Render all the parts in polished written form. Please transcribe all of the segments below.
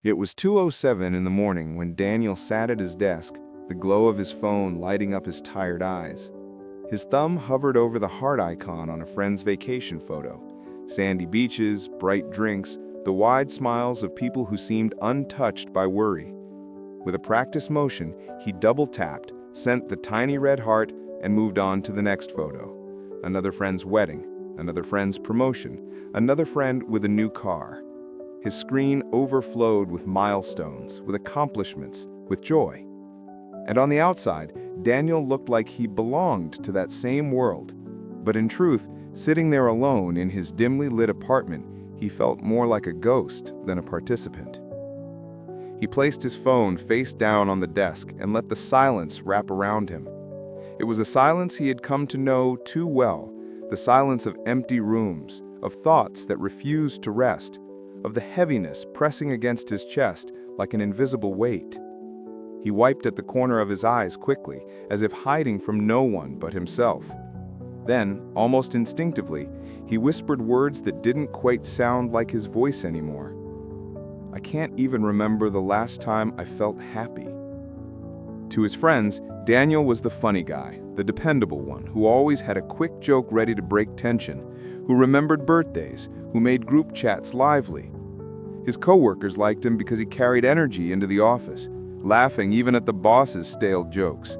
It was 2:07 in the morning when Daniel sat at his desk, the glow of his phone lighting up his tired eyes. His thumb hovered over the heart icon on a friend's vacation photo. Sandy beaches, bright drinks, the wide smiles of people who seemed untouched by worry. With a practiced motion, he double-tapped, sent the tiny red heart, and moved on to the next photo. Another friend's wedding, another friend's promotion, another friend with a new car. His screen overflowed with milestones, with accomplishments, with joy. And on the outside, Daniel looked like he belonged to that same world. But in truth, sitting there alone in his dimly lit apartment, he felt more like a ghost than a participant. He placed his phone face down on the desk and let the silence wrap around him. It was a silence he had come to know too well, the silence of empty rooms, of thoughts that refused to rest, of the heaviness pressing against his chest like an invisible weight. He wiped at the corner of his eyes quickly, as if hiding from no one but himself. Then, almost instinctively, he whispered words that didn't quite sound like his voice anymore. "I can't even remember the last time I felt happy." To his friends, Daniel was the funny guy, the dependable one, who always had a quick joke ready to break tension, who remembered birthdays, who made group chats lively. His coworkers liked him because he carried energy into the office, laughing even at the boss's stale jokes.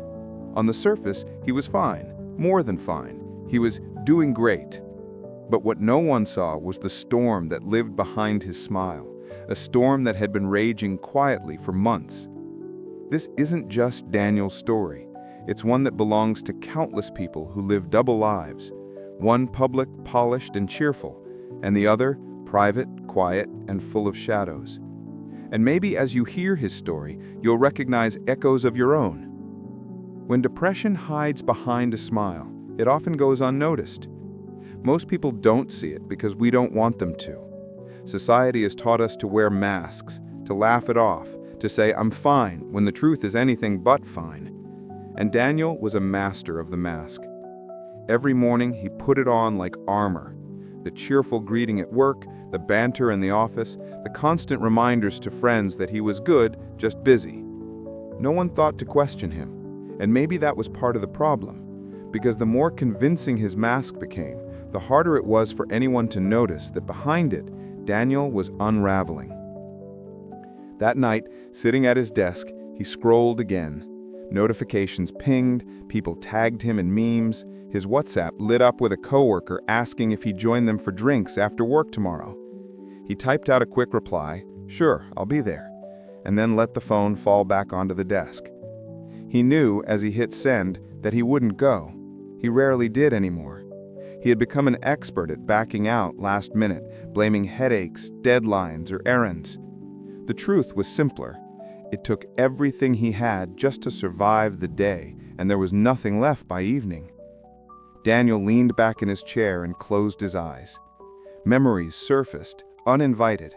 On the surface, he was fine, more than fine. He was doing great. But what no one saw was the storm that lived behind his smile, a storm that had been raging quietly for months. This isn't just Daniel's story. It's one that belongs to countless people who live double lives, one public, polished, and cheerful, and the other private, quiet, and full of shadows. And maybe as you hear his story, you'll recognize echoes of your own. When depression hides behind a smile, it often goes unnoticed. Most people don't see it because we don't want them to. Society has taught us to wear masks, to laugh it off, to say, "I'm fine," when the truth is anything but fine. And Daniel was a master of the mask. Every morning, he put it on like armor. The cheerful greeting at work, the banter in the office, the constant reminders to friends that he was good, just busy. No one thought to question him, and maybe that was part of the problem, because the more convincing his mask became, the harder it was for anyone to notice that behind it, Daniel was unraveling. That night, sitting at his desk, he scrolled again. Notifications pinged, people tagged him in memes. His WhatsApp lit up with a coworker asking if he'd join them for drinks after work tomorrow. He typed out a quick reply, "Sure, I'll be there," and then let the phone fall back onto the desk. He knew as he hit send that he wouldn't go. He rarely did anymore. He had become an expert at backing out last minute, blaming headaches, deadlines, or errands. The truth was simpler. It took everything he had just to survive the day, and there was nothing left by evening. Daniel leaned back in his chair and closed his eyes. Memories surfaced, uninvited.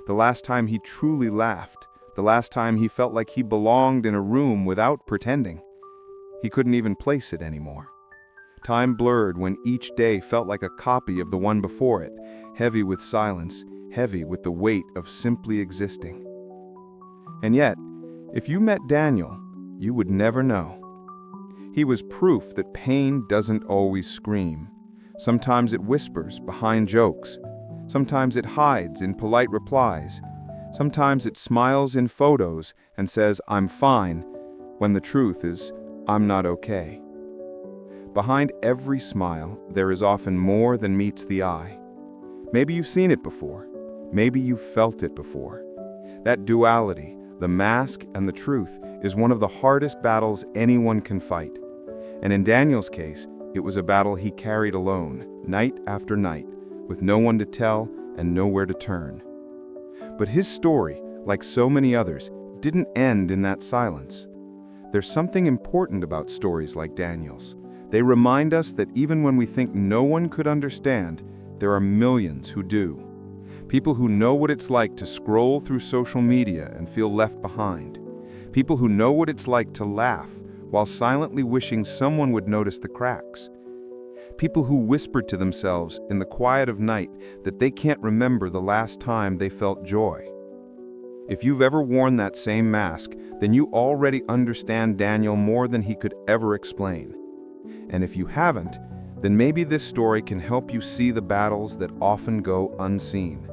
The last time he truly laughed, the last time he felt like he belonged in a room without pretending. He couldn't even place it anymore. Time blurred when each day felt like a copy of the one before it, heavy with silence, heavy with the weight of simply existing. And yet, if you met Daniel, you would never know. He was proof that pain doesn't always scream. Sometimes it whispers behind jokes. Sometimes it hides in polite replies. Sometimes it smiles in photos and says, "I'm fine," when the truth is, "I'm not okay." Behind every smile, there is often more than meets the eye. Maybe you've seen it before. Maybe you've felt it before. That duality, the mask and the truth, is one of the hardest battles anyone can fight. And in Daniel's case, it was a battle he carried alone, night after night, with no one to tell and nowhere to turn. But his story, like so many others, didn't end in that silence. There's something important about stories like Daniel's. They remind us that even when we think no one could understand, there are millions who do. People who know what it's like to scroll through social media and feel left behind. People who know what it's like to laugh while silently wishing someone would notice the cracks. People who whisper to themselves in the quiet of night that they can't remember the last time they felt joy. If you've ever worn that same mask, then you already understand Daniel more than he could ever explain. And if you haven't, then maybe this story can help you see the battles that often go unseen.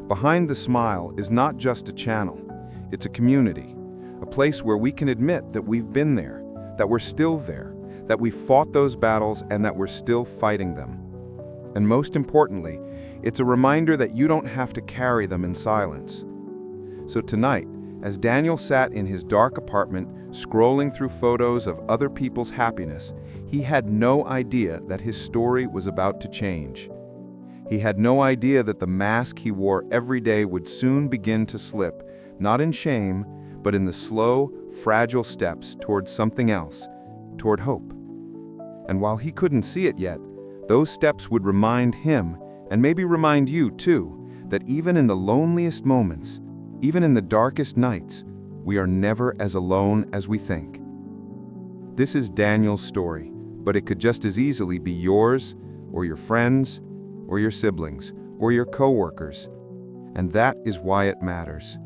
Behind the smile is not just a channel, it's a community, a place where we can admit that we've been there, that we're still there, that we fought those battles and that we're still fighting them. And most importantly, it's a reminder that you don't have to carry them in silence. So tonight, as Daniel sat in his dark apartment, scrolling through photos of other people's happiness, he had no idea that his story was about to change. He had no idea that the mask he wore every day would soon begin to slip, not in shame, but in the slow, fragile steps toward something else, toward hope. And while he couldn't see it yet, those steps would remind him, and maybe remind you too, that even in the loneliest moments, even in the darkest nights, we are never as alone as we think. This is Daniel's story, but it could just as easily be yours, or your friends, or your siblings, or your coworkers. And that is why it matters.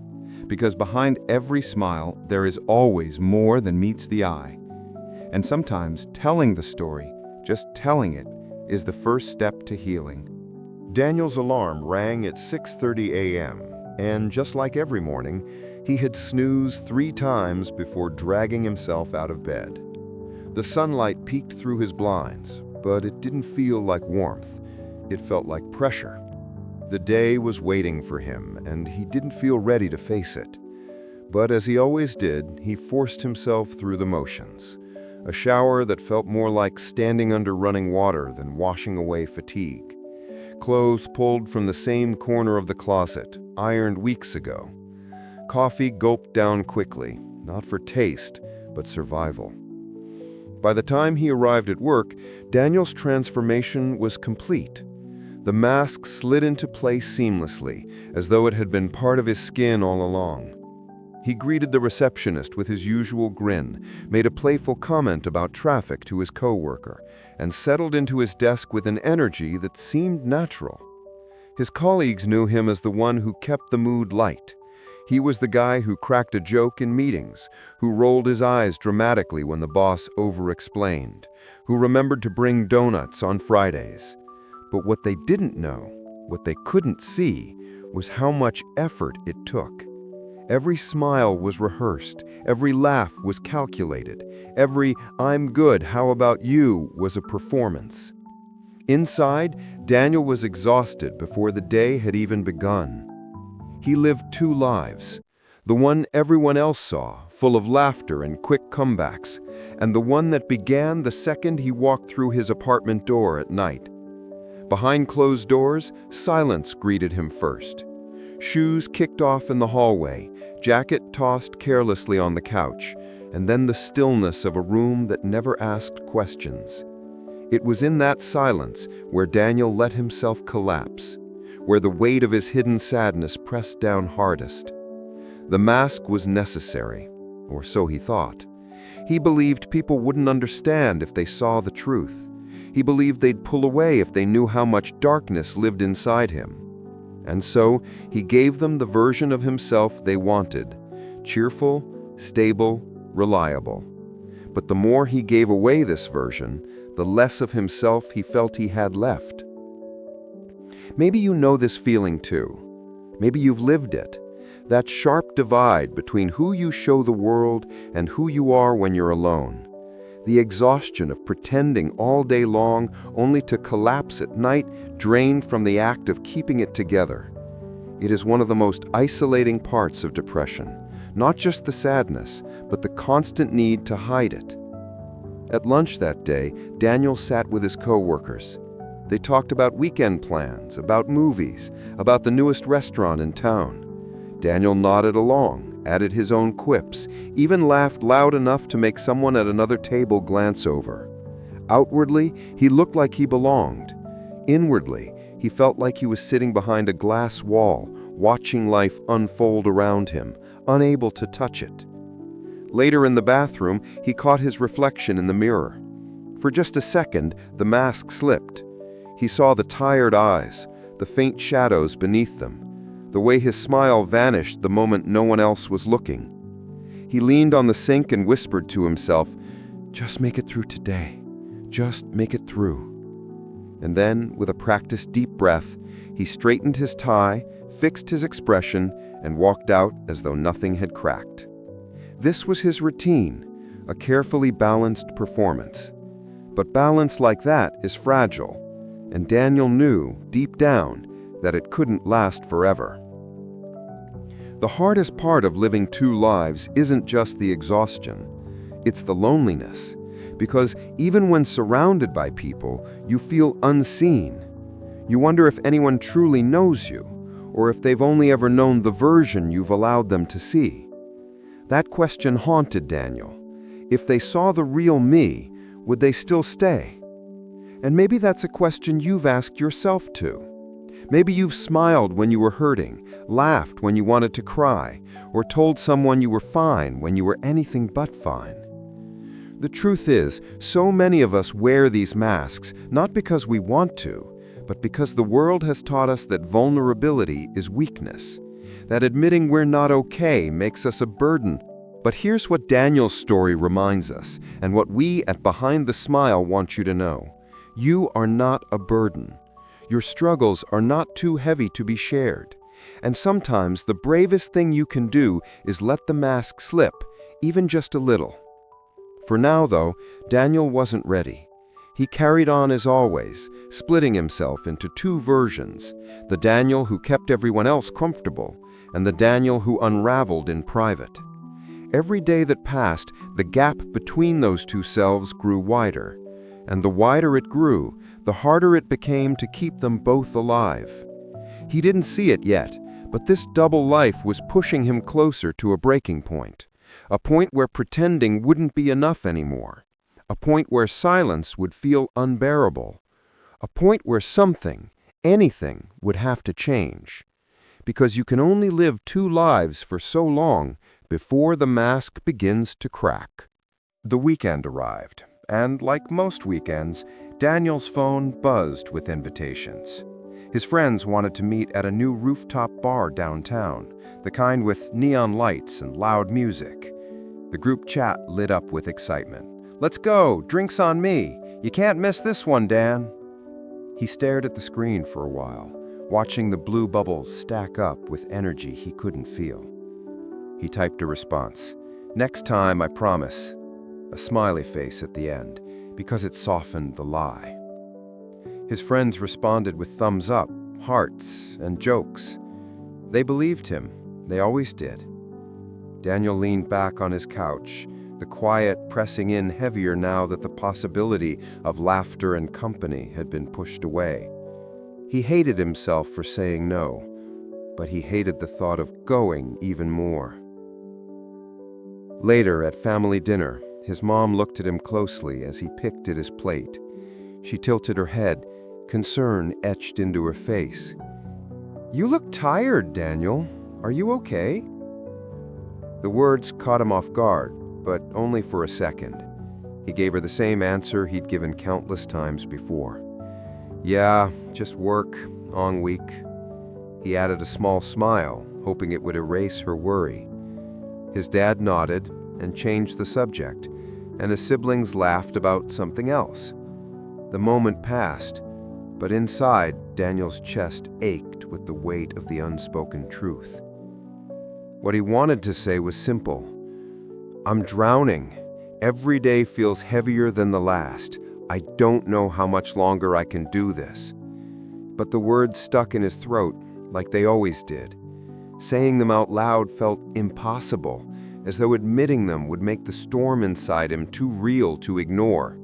Because behind every smile, there is always more than meets the eye. And sometimes telling the story, just telling it, is the first step to healing. Daniel's alarm rang at 6:30 a.m., and just like every morning, he had snoozed 3 times before dragging himself out of bed. The sunlight peeked through his blinds, but it didn't feel like warmth. It felt like pressure. The day was waiting for him, and he didn't feel ready to face it. But as he always did, he forced himself through the motions. A shower that felt more like standing under running water than washing away fatigue. Clothes pulled from the same corner of the closet, ironed weeks ago. Coffee gulped down quickly, not for taste, but survival. By the time he arrived at work, Daniel's transformation was complete. The mask slid into place seamlessly, as though it had been part of his skin all along. He greeted the receptionist with his usual grin, made a playful comment about traffic to his coworker, and settled into his desk with an energy that seemed natural. His colleagues knew him as the one who kept the mood light. He was the guy who cracked a joke in meetings, who rolled his eyes dramatically when the boss over-explained, who remembered to bring donuts on Fridays. But what they didn't know, what they couldn't see, was how much effort it took. Every smile was rehearsed, every laugh was calculated, every "I'm good, how about you" was a performance. Inside, Daniel was exhausted before the day had even begun. He lived 2 lives, the one everyone else saw, full of laughter and quick comebacks, and the one that began the second he walked through his apartment door at night. Behind closed doors, silence greeted him first. Shoes kicked off in the hallway, jacket tossed carelessly on the couch, and then the stillness of a room that never asked questions. It was in that silence where Daniel let himself collapse, where the weight of his hidden sadness pressed down hardest. The mask was necessary, or so he thought. He believed people wouldn't understand if they saw the truth. He believed they'd pull away if they knew how much darkness lived inside him. And so, he gave them the version of himself they wanted, cheerful, stable, reliable. But the more he gave away this version, the less of himself he felt he had left. Maybe you know this feeling too. Maybe you've lived it. That sharp divide between who you show the world and who you are when you're alone. The exhaustion of pretending all day long only to collapse at night, drained from the act of keeping it together. It is one of the most isolating parts of depression, not just the sadness, but the constant need to hide it. At lunch that day, Daniel sat with his coworkers. They talked about weekend plans, about movies, about the newest restaurant in town. Daniel nodded along, added his own quips, even laughed loud enough to make someone at another table glance over. Outwardly, he looked like he belonged. Inwardly, he felt like he was sitting behind a glass wall, watching life unfold around him, unable to touch it. Later in the bathroom, he caught his reflection in the mirror. For just a second, the mask slipped. He saw the tired eyes, the faint shadows beneath them. the way his smile vanished the moment no one else was looking. He leaned on the sink and whispered to himself, "Just make it through today. Just make it through." And then, with a practiced deep breath, he straightened his tie, fixed his expression, and walked out as though nothing had cracked. This was his routine, a carefully balanced performance. But balance like that is fragile, and Daniel knew, deep down, that it couldn't last forever. The hardest part of living two lives isn't just the exhaustion, it's the loneliness. Because even when surrounded by people, you feel unseen. You wonder if anyone truly knows you, or if they've only ever known the version you've allowed them to see. That question haunted Daniel. If they saw the real me, would they still stay? And maybe that's a question you've asked yourself too. Maybe you've smiled when you were hurting, laughed when you wanted to cry, or told someone you were fine when you were anything but fine. The truth is, so many of us wear these masks, not because we want to, but because the world has taught us that vulnerability is weakness, that admitting we're not okay makes us a burden. But here's what Daniel's story reminds us, and what we at Behind the Smile want you to know. You are not a burden. Your struggles are not too heavy to be shared. And sometimes the bravest thing you can do is let the mask slip, even just a little. For now, though, Daniel wasn't ready. He carried on as always, splitting himself into two versions, the Daniel who kept everyone else comfortable, and the Daniel who unraveled in private. Every day that passed, the gap between those two selves grew wider, and the wider it grew, the harder it became to keep them both alive. He didn't see it yet, but this double life was pushing him closer to a breaking point. A point where pretending wouldn't be enough anymore. A point where silence would feel unbearable. A point where something, anything, would have to change. Because you can only live two lives for so long before the mask begins to crack. The weekend arrived, and like most weekends, Daniel's phone buzzed with invitations. His friends wanted to meet at a new rooftop bar downtown, the kind with neon lights and loud music. The group chat lit up with excitement. "Let's go! Drinks on me! You can't miss this one, Dan!" He stared at the screen for a while, watching the blue bubbles stack up with energy he couldn't feel. He typed a response. "Next time, I promise." A smiley face at the end, because it softened the lie. His friends responded with thumbs up, hearts, and jokes. They believed him. They always did. Daniel leaned back on his couch, the quiet pressing in heavier now that the possibility of laughter and company had been pushed away. He hated himself for saying no, but he hated the thought of going even more. Later, at family dinner, his mom looked at him closely as he picked at his plate. She tilted her head, concern etched into her face. "You look tired, Daniel. Are you okay?" The words caught him off guard, but only for a second. He gave her the same answer he'd given countless times before. "Yeah, just work, long week." He added a small smile, hoping it would erase her worry. His dad nodded and changed the subject, and his siblings laughed about something else. The moment passed, but inside, Daniel's chest ached with the weight of the unspoken truth. What he wanted to say was simple. "I'm drowning. Every day feels heavier than the last. I don't know how much longer I can do this." But the words stuck in his throat, like they always did. Saying them out loud felt impossible, as though admitting them would make the storm inside him too real to ignore.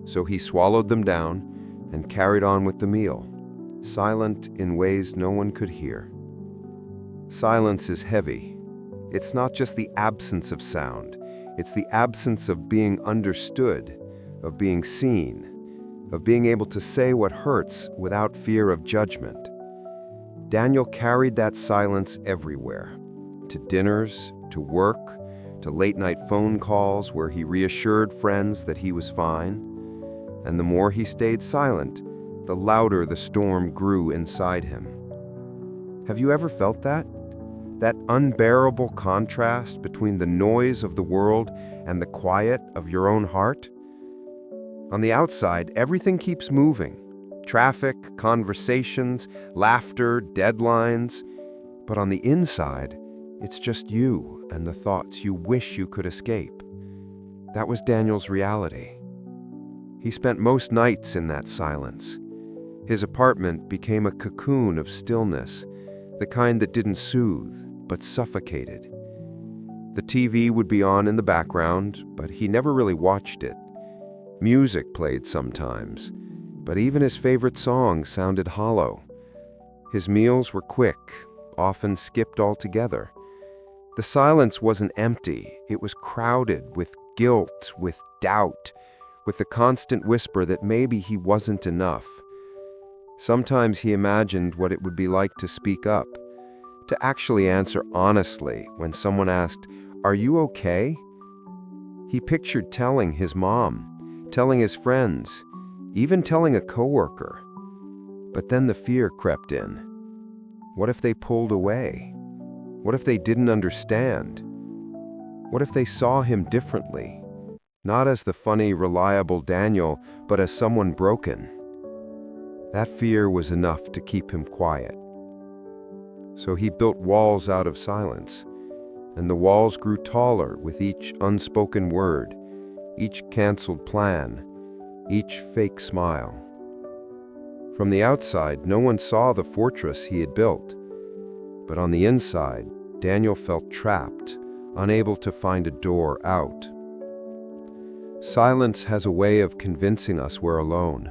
So he swallowed them down and carried on with the meal, silent in ways no one could hear. Silence is heavy. It's not just the absence of sound. It's the absence of being understood, of being seen, of being able to say what hurts without fear of judgment. Daniel carried that silence everywhere, to dinners, to work, to late-night phone calls where he reassured friends that he was fine. And the more he stayed silent, the louder the storm grew inside him. Have you ever felt that? That unbearable contrast between the noise of the world and the quiet of your own heart? On the outside, everything keeps moving. Traffic, conversations, laughter, deadlines. But on the inside, it's just you and the thoughts you wish you could escape. That was Daniel's reality. He spent most nights in that silence. His apartment became a cocoon of stillness, the kind that didn't soothe, but suffocated. The TV would be on in the background, but he never really watched it. Music played sometimes, but even his favorite songs sounded hollow. His meals were quick, often skipped altogether. The silence wasn't empty, it was crowded with guilt, with doubt, with the constant whisper that maybe he wasn't enough. Sometimes he imagined what it would be like to speak up, to actually answer honestly when someone asked, "Are you okay?" He pictured telling his mom, telling his friends, even telling a coworker. But then the fear crept in. What if they pulled away? What if they didn't understand? What if they saw him differently? Not as the funny, reliable Daniel, but as someone broken. That fear was enough to keep him quiet. So he built walls out of silence, and the walls grew taller with each unspoken word, each canceled plan, each fake smile. From the outside, no one saw the fortress he had built, but on the inside, Daniel felt trapped, unable to find a door out. Silence has a way of convincing us we're alone.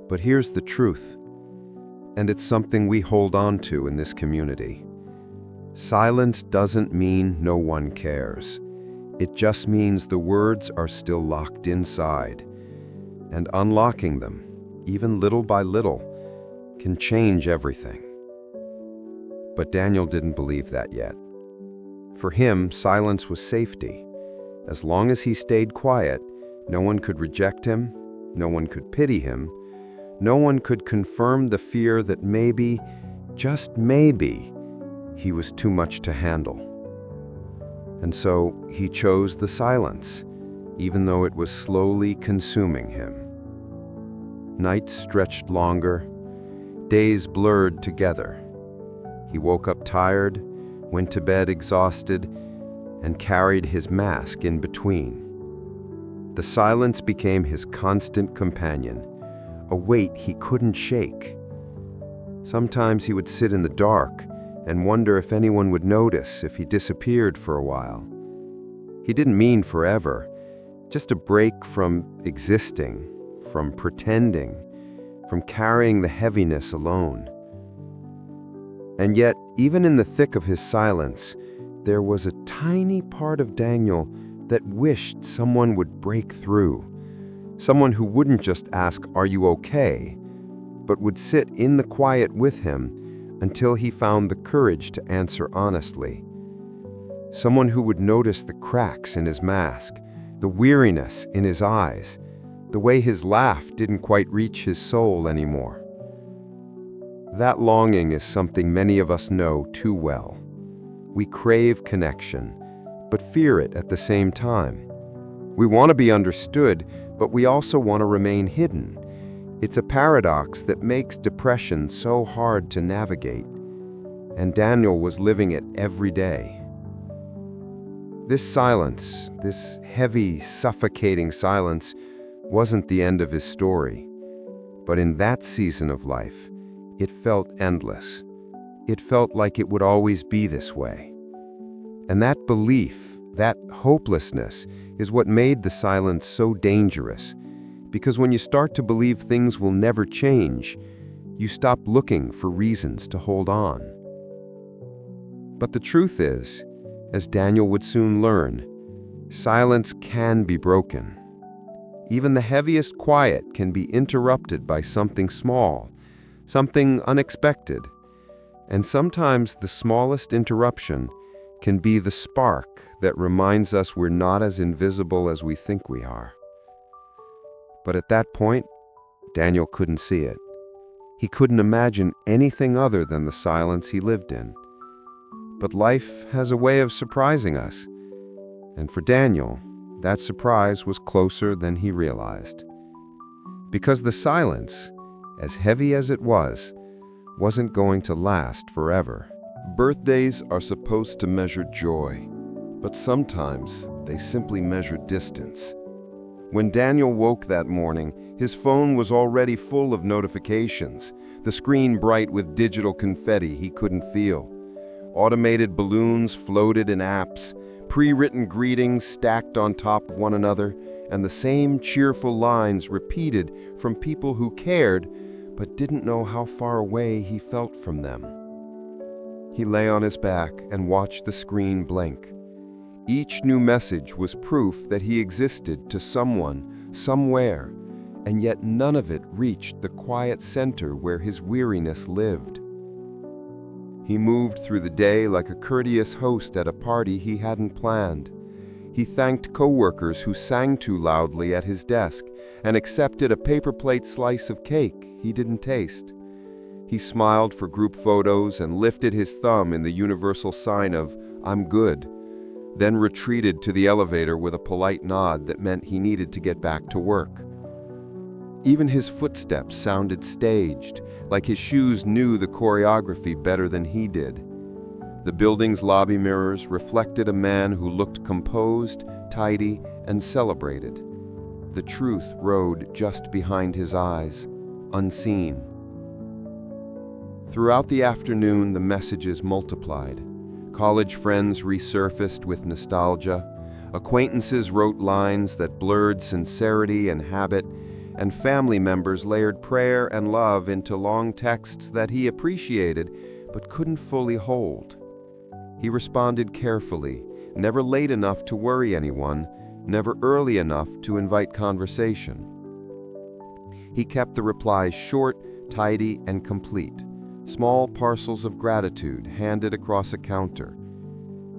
But here's the truth, and it's something we hold on to in this community. Silence doesn't mean no one cares. It just means the words are still locked inside, and unlocking them, even little by little, can change everything. But Daniel didn't believe that yet. For him, silence was safety. As long as he stayed quiet, no one could reject him, no one could pity him, no one could confirm the fear that maybe, just maybe, he was too much to handle. And so he chose the silence, even though it was slowly consuming him. Nights stretched longer, days blurred together. He woke up tired, went to bed exhausted, and carried his mask in between. The silence became his constant companion, a weight he couldn't shake. Sometimes he would sit in the dark and wonder if anyone would notice if he disappeared for a while. He didn't mean forever, just a break from existing, from pretending, from carrying the heaviness alone. And yet, even in the thick of his silence, there was a tiny part of Daniel that wished someone would break through. Someone who wouldn't just ask, "Are you okay?" but would sit in the quiet with him until he found the courage to answer honestly. Someone who would notice the cracks in his mask, the weariness in his eyes, the way his laugh didn't quite reach his soul anymore. That longing is something many of us know too well. We crave connection, but fear it at the same time. We want to be understood, but we also want to remain hidden. It's a paradox that makes depression so hard to navigate, and Daniel was living it every day. This silence, this heavy, suffocating silence, wasn't the end of his story. But in that season of life, it felt endless. It felt like it would always be this way. And that belief, that hopelessness, is what made the silence so dangerous. Because when you start to believe things will never change, you stop looking for reasons to hold on. But the truth is, as Daniel would soon learn, silence can be broken. Even the heaviest quiet can be interrupted by something small, something unexpected. And sometimes the smallest interruption can be the spark that reminds us we're not as invisible as we think we are. But at that point, Daniel couldn't see it. He couldn't imagine anything other than the silence he lived in. But life has a way of surprising us, and for Daniel, that surprise was closer than he realized. Because the silence, as heavy as it was, wasn't going to last forever. Birthdays are supposed to measure joy, but sometimes they simply measure distance. When Daniel woke that morning, his phone was already full of notifications, the screen bright with digital confetti he couldn't feel. Automated balloons floated in apps, pre-written greetings stacked on top of one another, and the same cheerful lines repeated from people who cared but didn't know how far away he felt from them. He lay on his back and watched the screen blink. Each new message was proof that he existed to someone, somewhere, and yet none of it reached the quiet center where his weariness lived. He moved through the day like a courteous host at a party he hadn't planned. He thanked coworkers who sang too loudly at his desk and accepted a paper plate slice of cake he didn't taste. He smiled for group photos and lifted his thumb in the universal sign of "I'm good," then retreated to the elevator with a polite nod that meant he needed to get back to work. Even his footsteps sounded staged, like his shoes knew the choreography better than he did. The building's lobby mirrors reflected a man who looked composed, tidy, and celebrated. The truth rode just behind his eyes, unseen. Throughout the afternoon, the messages multiplied. College friends resurfaced with nostalgia. Acquaintances wrote lines that blurred sincerity and habit, and family members layered prayer and love into long texts that he appreciated but couldn't fully hold. He responded carefully, never late enough to worry anyone, never early enough to invite conversation. He kept the replies short, tidy, and complete, small parcels of gratitude handed across a counter.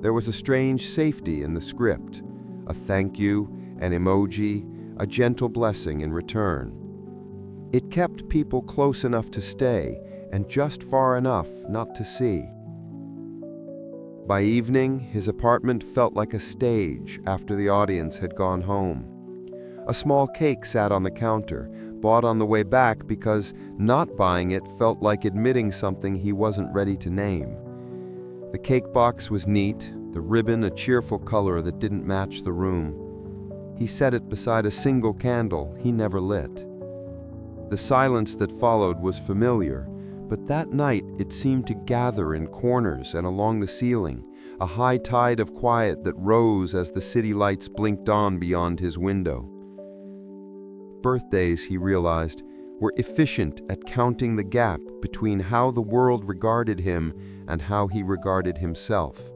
There was a strange safety in the script, a thank you, an emoji, a gentle blessing in return. It kept people close enough to stay and just far enough not to see. By evening, his apartment felt like a stage after the audience had gone home. A small cake sat on the counter, bought on the way back because not buying it felt like admitting something he wasn't ready to name. The cake box was neat, the ribbon a cheerful color that didn't match the room. He set it beside a single candle he never lit. The silence that followed was familiar, but that night it seemed to gather in corners and along the ceiling, a high tide of quiet that rose as the city lights blinked on beyond his window. Birthdays, he realized, were efficient at counting the gap between how the world regarded him and how he regarded himself.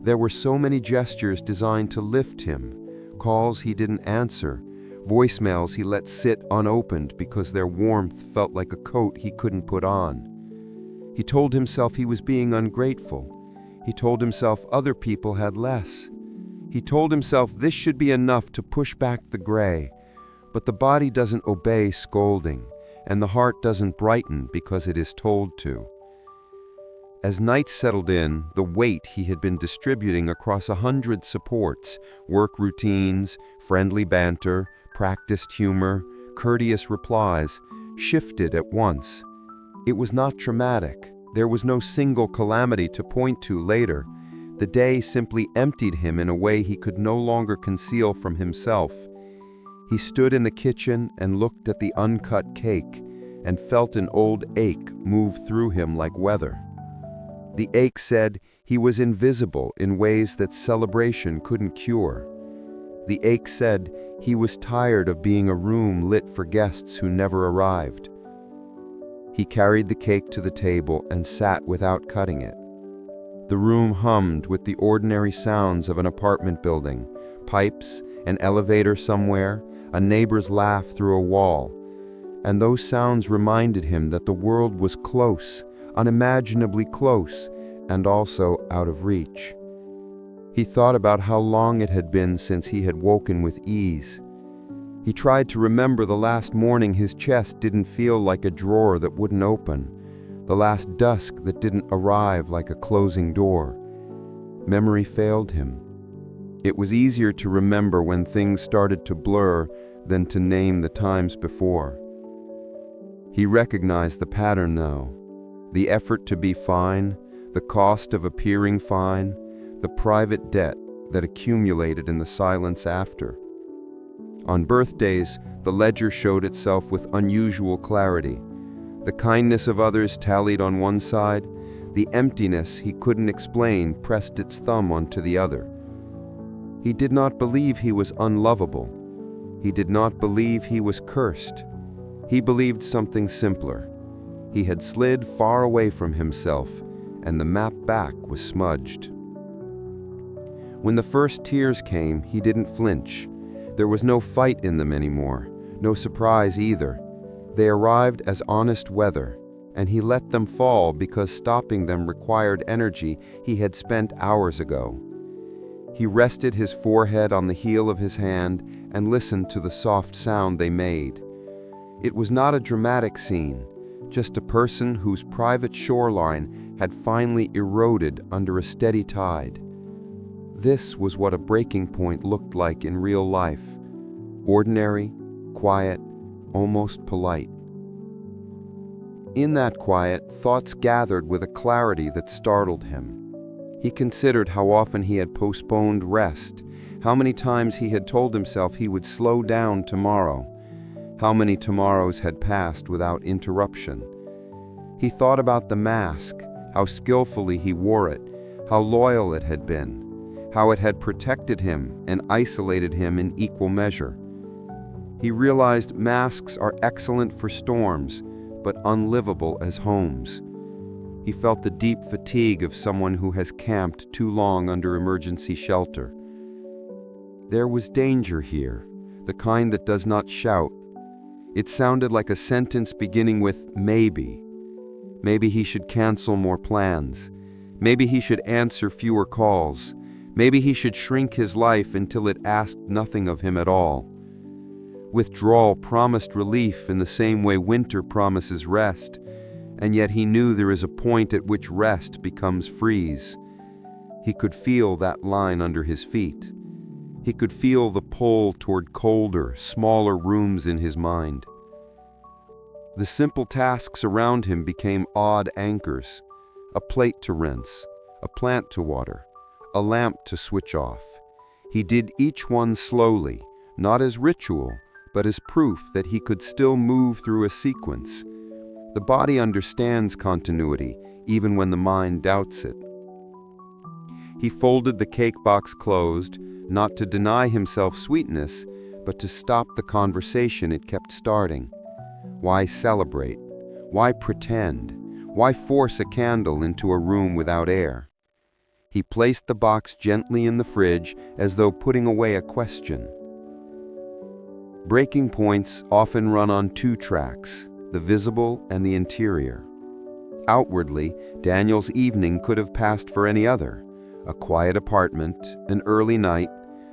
There were so many gestures designed to lift him, calls he didn't answer, voicemails he let sit unopened because their warmth felt like a coat he couldn't put on. He told himself he was being ungrateful. He told himself other people had less. He told himself this should be enough to push back the gray. But the body doesn't obey scolding, and the heart doesn't brighten because it is told to. As nights settled in, the weight he had been distributing across 100 supports, work routines, friendly banter, practiced humor, courteous replies, shifted at once. It was not traumatic. There was no single calamity to point to later. The day simply emptied him in a way he could no longer conceal from himself. He stood in the kitchen and looked at the uncut cake and felt an old ache move through him like weather. The ache said he was invisible in ways that celebration couldn't cure. The ache said he was tired of being a room lit for guests who never arrived. He carried the cake to the table and sat without cutting it. The room hummed with the ordinary sounds of an apartment building, pipes, an elevator somewhere, a neighbor's laugh through a wall. And those sounds reminded him that the world was close, unimaginably close, and also out of reach. He thought about how long it had been since he had woken with ease. He tried to remember the last morning his chest didn't feel like a drawer that wouldn't open, the last dusk that didn't arrive like a closing door. Memory failed him. It was easier to remember when things started to blur than to name the times before. He recognized the pattern now. The effort to be fine, the cost of appearing fine, the private debt that accumulated in the silence after. On birthdays, the ledger showed itself with unusual clarity. The kindness of others tallied on one side, the emptiness he couldn't explain pressed its thumb onto the other. He did not believe he was unlovable. He did not believe he was cursed. He believed something simpler. He had slid far away from himself, and the map back was smudged. When the first tears came, he didn't flinch. There was no fight in them anymore, no surprise either. They arrived as honest weather, and he let them fall because stopping them required energy he had spent hours ago. He rested his forehead on the heel of his hand and listened to the soft sound they made. It was not a dramatic scene, just a person whose private shoreline had finally eroded under a steady tide. This was what a breaking point looked like in real life. Ordinary, quiet, almost polite. In that quiet, thoughts gathered with a clarity that startled him. He considered how often he had postponed rest, how many times he had told himself he would slow down tomorrow, how many tomorrows had passed without interruption. He thought about the mask, how skillfully he wore it, how loyal it had been, how it had protected him and isolated him in equal measure. He realized masks are excellent for storms, but unlivable as homes. He felt the deep fatigue of someone who has camped too long under emergency shelter. There was danger here, the kind that does not shout. It sounded like a sentence beginning with maybe. Maybe he should cancel more plans. Maybe he should answer fewer calls. Maybe he should shrink his life until it asked nothing of him at all. Withdrawal promised relief in the same way winter promises rest, and yet he knew there is a point at which rest becomes freeze. He could feel that line under his feet. He could feel the pull toward colder, smaller rooms in his mind. The simple tasks around him became odd anchors: a plate to rinse, a plant to water, a lamp to switch off. He did each one slowly, not as ritual, but as proof that he could still move through a sequence. The body understands continuity, even when the mind doubts it. He folded the cake box closed, not to deny himself sweetness, but to stop the conversation it kept starting. Why celebrate? Why pretend? Why force a candle into a room without air? He placed the box gently in the fridge as though putting away a question. Breaking points often run on two tracks, the visible and the interior. Outwardly, Daniel's evening could have passed for any other. A quiet apartment, an early night,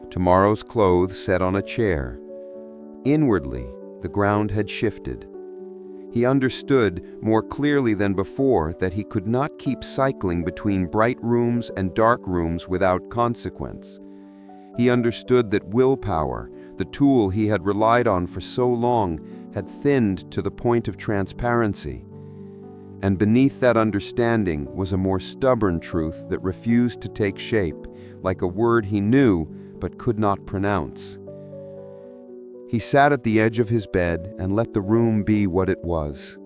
tomorrow's clothes set on a chair. Inwardly, the ground had shifted. He understood more clearly than before that he could not keep cycling between bright rooms and dark rooms without consequence. He understood that willpower, the tool he had relied on for so long, had thinned to the point of transparency. And beneath that understanding was a more stubborn truth that refused to take shape, like a word he knew but could not pronounce. He sat at the edge of his bed and let the room be what it was.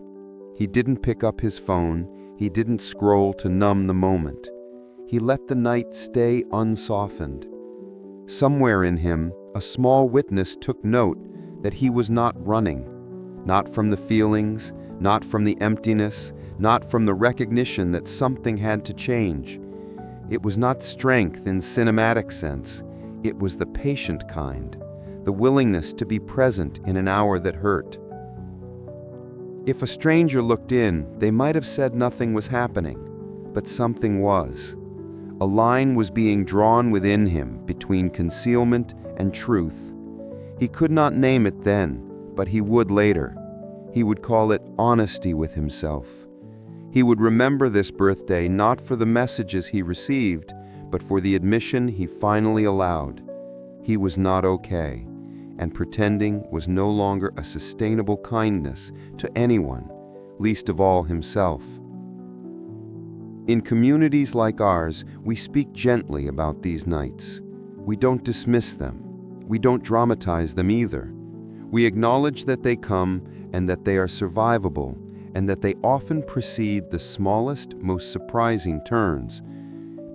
He didn't pick up his phone, he didn't scroll to numb the moment. He let the night stay unsoftened. Somewhere in him, a small witness took note that he was not running, not from the feelings, not from the emptiness, not from the recognition that something had to change. It was not strength in cinematic sense, it was the patient kind, the willingness to be present in an hour that hurt. If a stranger looked in, they might have said nothing was happening, but something was. A line was being drawn within him between concealment and truth. He could not name it then, but he would later. He would call it honesty with himself. He would remember this birthday not for the messages he received, but for the admission he finally allowed. He was not okay, and pretending was no longer a sustainable kindness to anyone, least of all himself. In communities like ours, we speak gently about these nights. We don't dismiss them. We don't dramatize them either. We acknowledge that they come and that they are survivable, and that they often precede the smallest, most surprising turns.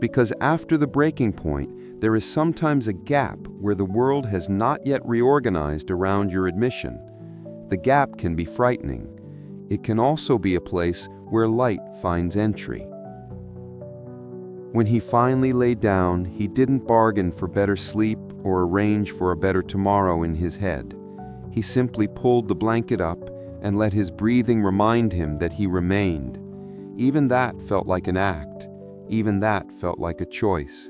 Because after the breaking point, there is sometimes a gap where the world has not yet reorganized around your admission. The gap can be frightening. It can also be a place where light finds entry. When he finally lay down, he didn't bargain for better sleep or arrange for a better tomorrow in his head. He simply pulled the blanket up and let his breathing remind him that he remained. Even that felt like an act. Even that felt like a choice.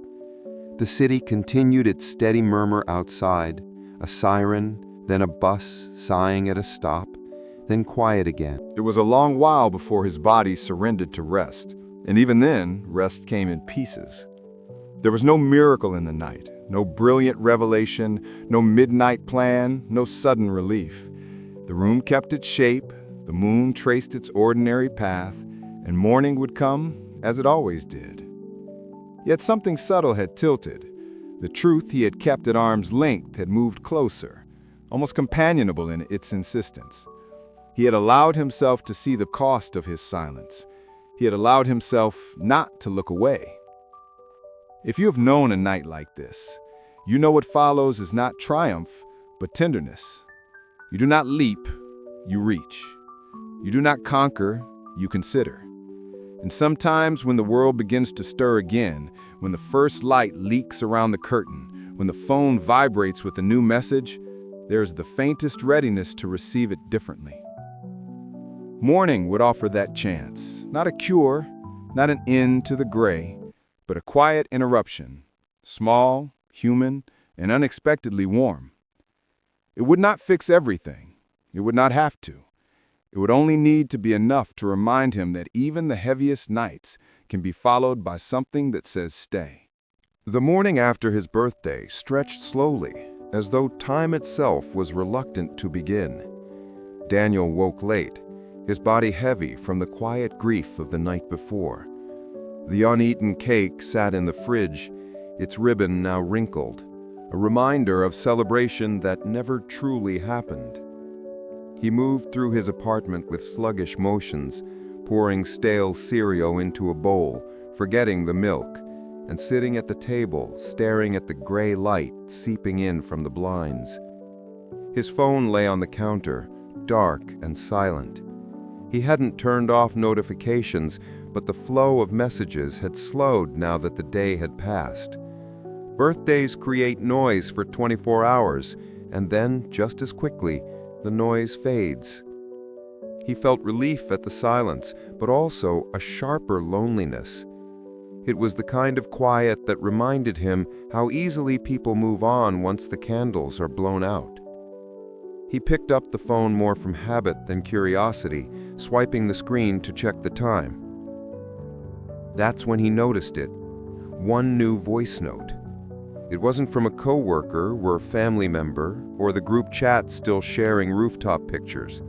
The city continued its steady murmur outside, a siren, then a bus sighing at a stop, then quiet again. It was a long while before his body surrendered to rest, and even then, rest came in pieces. There was no miracle in the night, no brilliant revelation, no midnight plan, no sudden relief. The room kept its shape, the moon traced its ordinary path, and morning would come as it always did. Yet something subtle had tilted. The truth he had kept at arm's length had moved closer, almost companionable in its insistence. He had allowed himself to see the cost of his silence. He had allowed himself not to look away. If you have known a night like this, you know what follows is not triumph, but tenderness. You do not leap, you reach. You do not conquer, you consider. And sometimes when the world begins to stir again, when the first light leaks around the curtain, when the phone vibrates with a new message, there is the faintest readiness to receive it differently. Morning would offer that chance, not a cure, not an end to the gray, but a quiet interruption, small, human, and unexpectedly warm. It would not fix everything. It would not have to. It would only need to be enough to remind him that even the heaviest nights can be followed by something that says stay. The morning after his birthday stretched slowly, as though time itself was reluctant to begin. Daniel woke late, his body heavy from the quiet grief of the night before. The uneaten cake sat in the fridge, its ribbon now wrinkled, a reminder of celebration that never truly happened. He moved through his apartment with sluggish motions, pouring stale cereal into a bowl, forgetting the milk, and sitting at the table, staring at the gray light seeping in from the blinds. His phone lay on the counter, dark and silent. He hadn't turned off notifications, but the flow of messages had slowed now that the day had passed. Birthdays create noise for 24 hours, and then, just as quickly, the noise fades. He felt relief at the silence, but also a sharper loneliness. It was the kind of quiet that reminded him how easily people move on once the candles are blown out. He picked up the phone more from habit than curiosity, swiping the screen to check the time. That's when he noticed it. One new voice note. It wasn't from a coworker or a family member or the group chat still sharing rooftop pictures.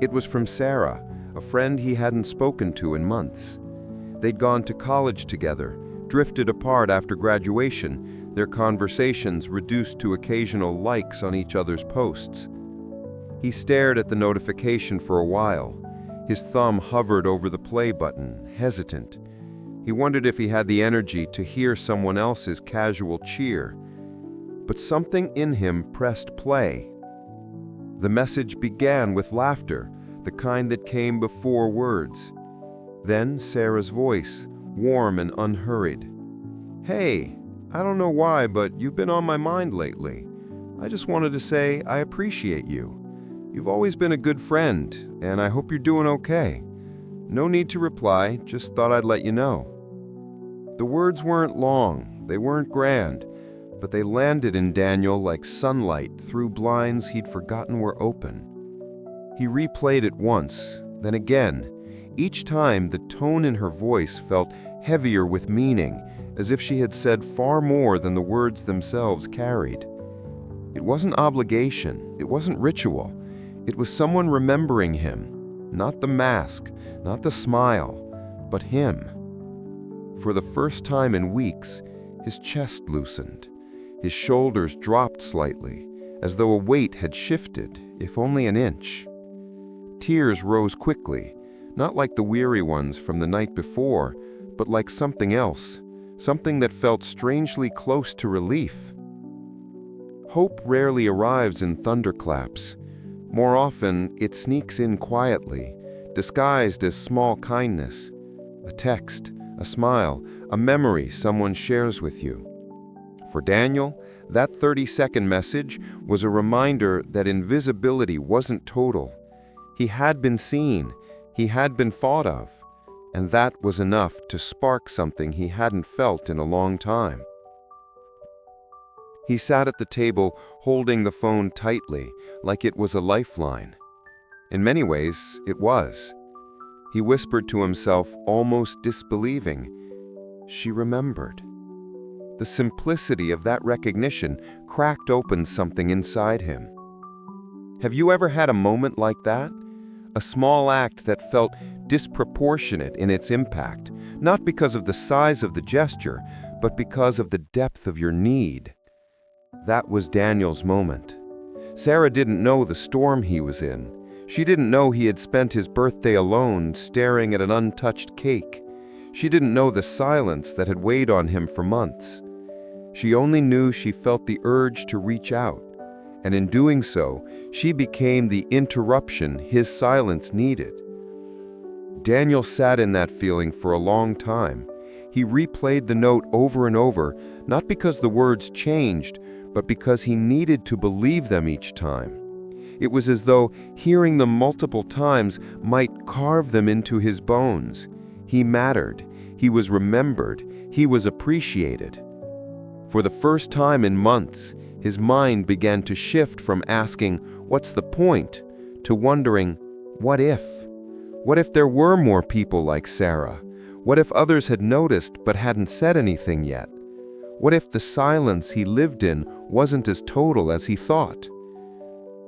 It was from Sarah, a friend he hadn't spoken to in months. They'd gone to college together, drifted apart after graduation, their conversations reduced to occasional likes on each other's posts. He stared at the notification for a while. His thumb hovered over the play button, hesitant. He wondered if he had the energy to hear someone else's casual cheer. But something in him pressed play. The message began with laughter, the kind that came before words. Then Sarah's voice, warm and unhurried. "Hey, I don't know why, but you've been on my mind lately. I just wanted to say I appreciate you. You've always been a good friend, and I hope you're doing okay. No need to reply, just thought I'd let you know." The words weren't long, they weren't grand, but they landed in Daniel like sunlight through blinds he'd forgotten were open. He replayed it once, then again. Each time, the tone in her voice felt heavier with meaning, as if she had said far more than the words themselves carried. It wasn't obligation, it wasn't ritual. It was someone remembering him, not the mask, not the smile, but him. For the first time in weeks, his chest loosened. His shoulders dropped slightly, as though a weight had shifted, if only an inch. Tears rose quickly, not like the weary ones from the night before, but like something else, something that felt strangely close to relief. Hope rarely arrives in thunderclaps. More often, it sneaks in quietly, disguised as small kindness, a text, a smile, a memory someone shares with you. For Daniel, that 30-second message was a reminder that invisibility wasn't total. He had been seen, he had been thought of, and that was enough to spark something he hadn't felt in a long time. He sat at the table, holding the phone tightly, like it was a lifeline. In many ways, it was. He whispered to himself, almost disbelieving, "She remembered." The simplicity of that recognition cracked open something inside him. Have you ever had a moment like that? A small act that felt disproportionate in its impact, not because of the size of the gesture, but because of the depth of your need. That was Daniel's moment. Sarah didn't know the storm he was in. She didn't know he had spent his birthday alone, staring at an untouched cake. She didn't know the silence that had weighed on him for months. She only knew she felt the urge to reach out, and in doing so, she became the interruption his silence needed. Daniel sat in that feeling for a long time. He replayed the note over and over, not because the words changed, but because he needed to believe them each time. It was as though hearing them multiple times might carve them into his bones. He mattered, he was remembered, he was appreciated. For the first time in months, his mind began to shift from asking, "What's the point?" to wondering, "What if? What if there were more people like Sarah? What if others had noticed but hadn't said anything yet? What if the silence he lived in wasn't as total as he thought?"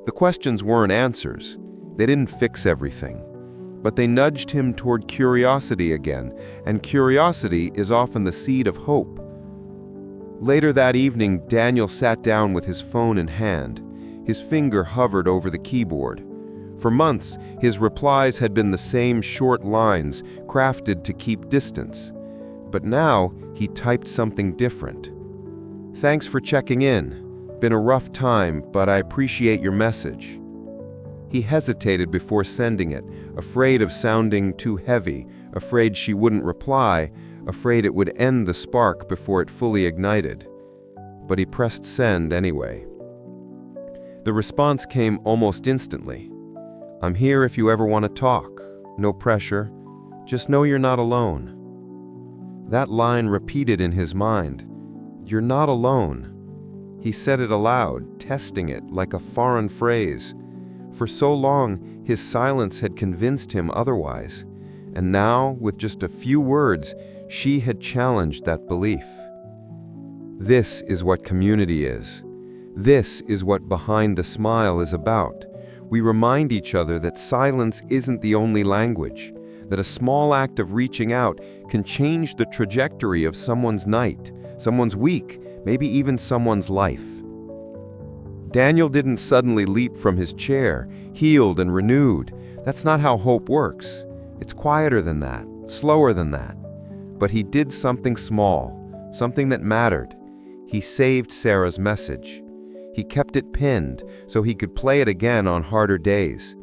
The questions weren't answers. They didn't fix everything. But they nudged him toward curiosity again, and curiosity is often the seed of hope. Later that evening, Daniel sat down with his phone in hand. His finger hovered over the keyboard. For months, his replies had been the same short lines, crafted to keep distance. But now, he typed something different. "Thanks for checking in. Been a rough time, but I appreciate your message." He hesitated before sending it, afraid of sounding too heavy, afraid she wouldn't reply, afraid it would end the spark before it fully ignited. But he pressed send anyway. The response came almost instantly. "I'm here if you ever want to talk. No pressure. Just know you're not alone." That line repeated in his mind. "You're not alone." He said it aloud, testing it like a foreign phrase. For so long, his silence had convinced him otherwise. And now, with just a few words, she had challenged that belief. This is what community is. This is what Behind the Smile is about. We remind each other that silence isn't the only language, that a small act of reaching out can change the trajectory of someone's night, someone's week, maybe even someone's life. Daniel didn't suddenly leap from his chair, healed and renewed. That's not how hope works. It's quieter than that, slower than that. But he did something small, something that mattered. He saved Sarah's message. He kept it pinned so he could play it again on harder days.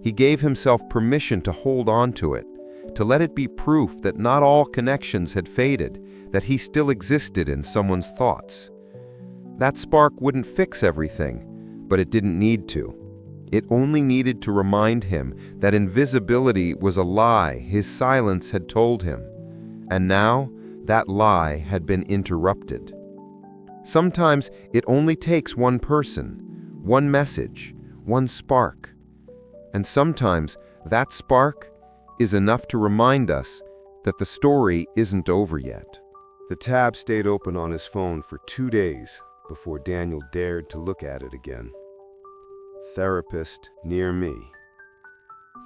He gave himself permission to hold on to it, to let it be proof that not all connections had faded, that he still existed in someone's thoughts. That spark wouldn't fix everything, but it didn't need to. It only needed to remind him that invisibility was a lie his silence had told him. And now, that lie had been interrupted. Sometimes it only takes one person, one message, one spark. And sometimes that spark is enough to remind us that the story isn't over yet. The tab stayed open on his phone for 2 days before Daniel dared to look at it again. Therapist near me.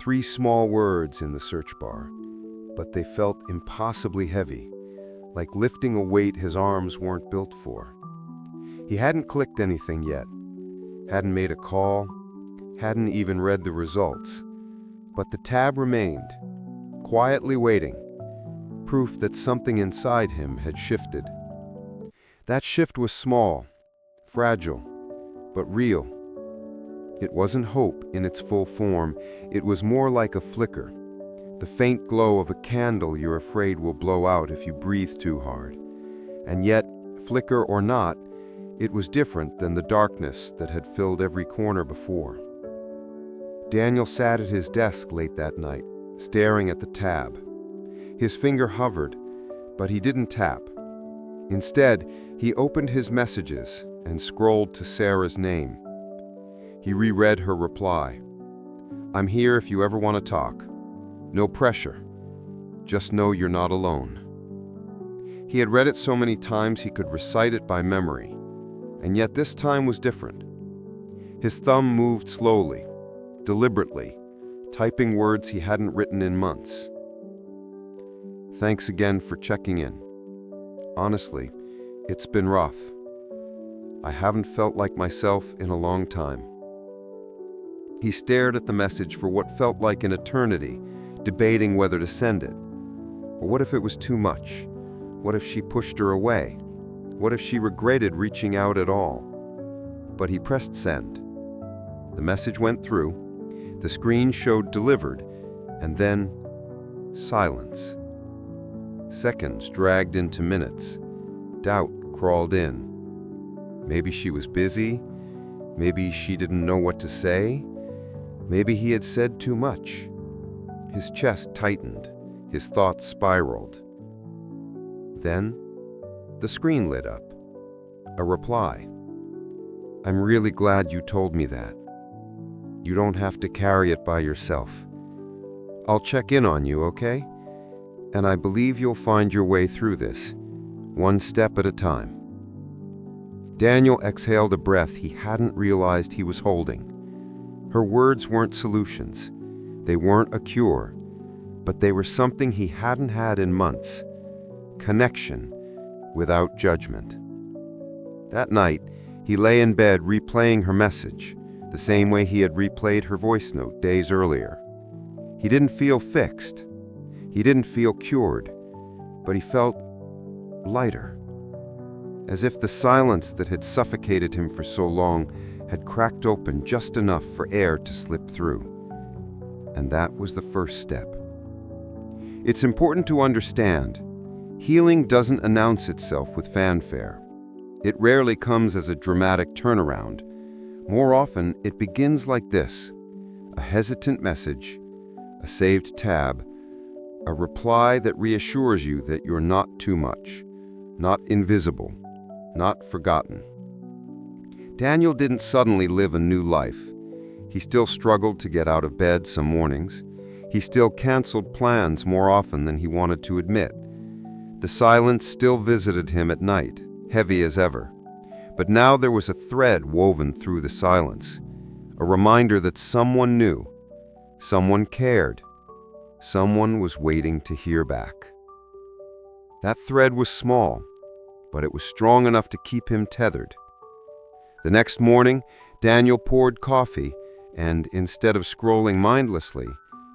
3 small words in the search bar, but they felt impossibly heavy, like lifting a weight his arms weren't built for. He hadn't clicked anything yet, hadn't made a call, hadn't even read the results, but the tab remained, quietly waiting, proof that something inside him had shifted. That shift was small, fragile, but real. It wasn't hope in its full form, it was more like a flicker, the faint glow of a candle you're afraid will blow out if you breathe too hard. And yet, flicker or not, it was different than the darkness that had filled every corner before. Daniel sat at his desk late that night, staring at the tab. His finger hovered, but he didn't tap. Instead, he opened his messages and scrolled to Sarah's name. He reread her reply. "I'm here if you ever want to talk. No pressure. Just know you're not alone." He had read it so many times he could recite it by memory, and yet this time was different. His thumb moved slowly, deliberately, typing words he hadn't written in months. "Thanks again for checking in. Honestly, it's been rough. I haven't felt like myself in a long time." He stared at the message for what felt like an eternity, debating whether to send it. Or what if it was too much? What if she pushed her away? What if she regretted reaching out at all? But he pressed send. The message went through, the screen showed delivered, and then silence. Seconds dragged into minutes. Doubt crawled in. Maybe she was busy. Maybe she didn't know what to say. Maybe he had said too much. His chest tightened. His thoughts spiraled. Then, the screen lit up. A reply. "I'm really glad you told me that. You don't have to carry it by yourself. I'll check in on you, okay? And I believe you'll find your way through this, one step at a time." Daniel exhaled a breath he hadn't realized he was holding. Her words weren't solutions. They weren't a cure, but they were something he hadn't had in months. Connection without judgment. That night, he lay in bed replaying her message, the same way he had replayed her voice note days earlier. He didn't feel fixed. He didn't feel cured, but he felt lighter. As if the silence that had suffocated him for so long had cracked open just enough for air to slip through. And that was the first step. It's important to understand, healing doesn't announce itself with fanfare. It rarely comes as a dramatic turnaround. More often, it begins like this: a hesitant message, a saved tab, a reply that reassures you that you're not too much, not invisible, not forgotten. Daniel didn't suddenly live a new life. He still struggled to get out of bed some mornings. He still canceled plans more often than he wanted to admit. The silence still visited him at night, heavy as ever. But now there was a thread woven through the silence, a reminder that someone knew, someone cared, someone was waiting to hear back. That thread was small, but it was strong enough to keep him tethered. The next morning, Daniel poured coffee and, instead of scrolling mindlessly,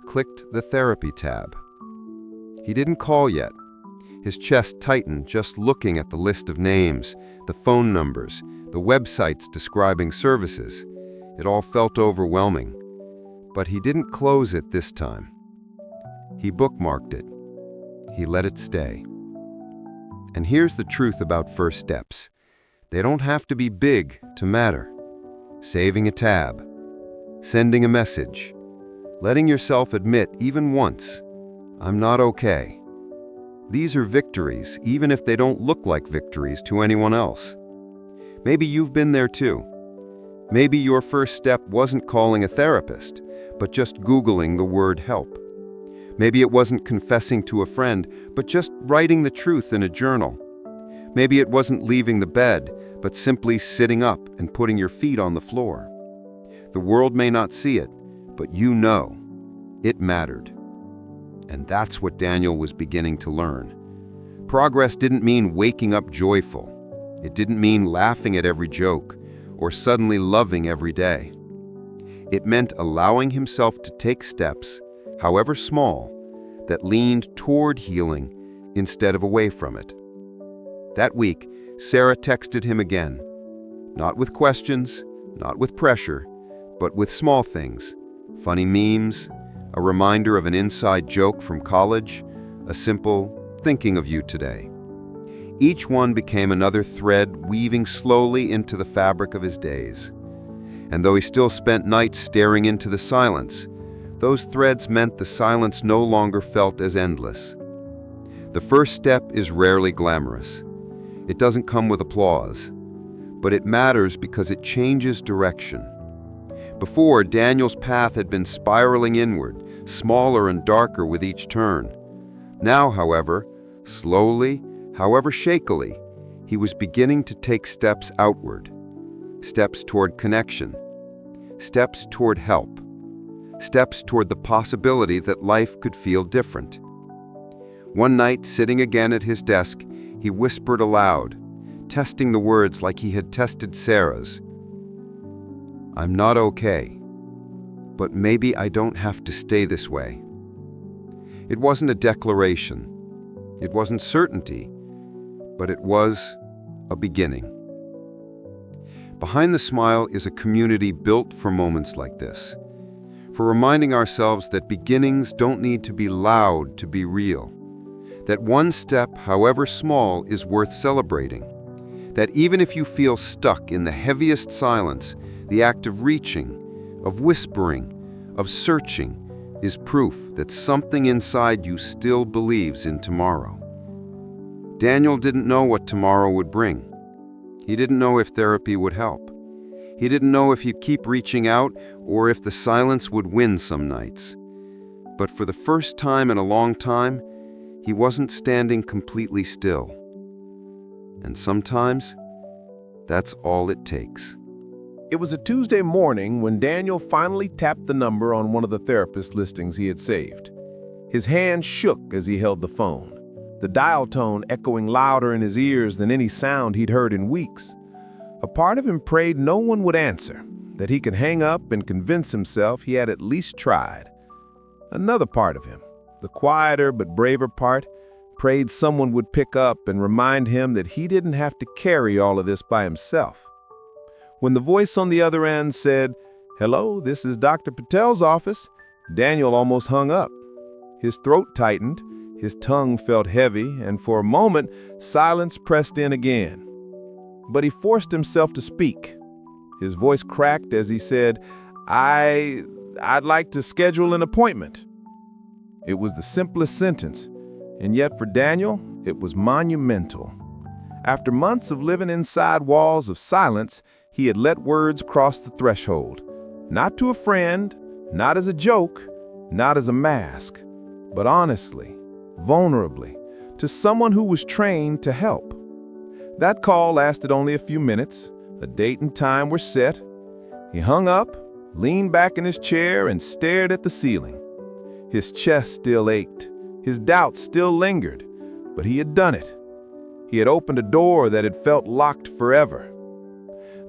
clicked the therapy tab. He didn't call yet. His chest tightened just looking at the list of names, the phone numbers, the websites describing services. It all felt overwhelming. But he didn't close it this time. He bookmarked it. He let it stay. And here's the truth about first steps. They don't have to be big to matter. Saving a tab, sending a message, letting yourself admit even once, "I'm not okay." These are victories, even if they don't look like victories to anyone else. Maybe you've been there too. Maybe your first step wasn't calling a therapist, but just Googling the word help. Maybe it wasn't confessing to a friend, but just writing the truth in a journal. Maybe it wasn't leaving the bed, but simply sitting up and putting your feet on the floor. The world may not see it, but you know it mattered. And that's what Daniel was beginning to learn. Progress didn't mean waking up joyful. It didn't mean laughing at every joke or suddenly loving every day. It meant allowing himself to take steps, however small, that leaned toward healing instead of away from it. That week, Sarah texted him again, not with questions, not with pressure, but with small things, funny memes, a reminder of an inside joke from college, a simple thinking of you today. Each one became another thread weaving slowly into the fabric of his days. And though he still spent nights staring into the silence, those threads meant the silence no longer felt as endless. The first step is rarely glamorous. It doesn't come with applause, but it matters because it changes direction. Before, Daniel's path had been spiraling inward, smaller and darker with each turn. Now, however, slowly, however shakily, he was beginning to take steps outward, steps toward connection, steps toward help, steps toward the possibility that life could feel different. One night, sitting again at his desk, he whispered aloud, testing the words like he had tested Sarah's. "I'm not okay, but maybe I don't have to stay this way." It wasn't a declaration. It wasn't certainty, but it was a beginning. Behind the Smile is a community built for moments like this, for reminding ourselves that beginnings don't need to be loud to be real, that one step, however small, is worth celebrating, that even if you feel stuck in the heaviest silence, the act of reaching, of whispering, of searching, is proof that something inside you still believes in tomorrow. Daniel didn't know what tomorrow would bring. He didn't know if therapy would help. He didn't know if he'd keep reaching out or if the silence would win some nights. But for the first time in a long time, he wasn't standing completely still. And sometimes, that's all it takes. It was a Tuesday morning when Daniel finally tapped the number on one of the therapist listings he had saved. His hand shook as he held the phone, the dial tone echoing louder in his ears than any sound he'd heard in weeks. A part of him prayed no one would answer, that he could hang up and convince himself he had at least tried. Another part of him, the quieter but braver part, prayed someone would pick up and remind him that he didn't have to carry all of this by himself. When the voice on the other end said, "Hello, this is Dr. Patel's office," Daniel almost hung up. His throat tightened, his tongue felt heavy, and for a moment, silence pressed in again. But he forced himself to speak. His voice cracked as he said, I'd like to schedule an appointment." It was the simplest sentence, and yet for Daniel, it was monumental. After months of living inside walls of silence, he had let words cross the threshold. Not to a friend, not as a joke, not as a mask, but honestly, vulnerably, to someone who was trained to help. That call lasted only a few minutes. A date and time were set. He hung up, leaned back in his chair, and stared at the ceiling. His chest still ached. His doubts still lingered, but he had done it. He had opened a door that had felt locked forever.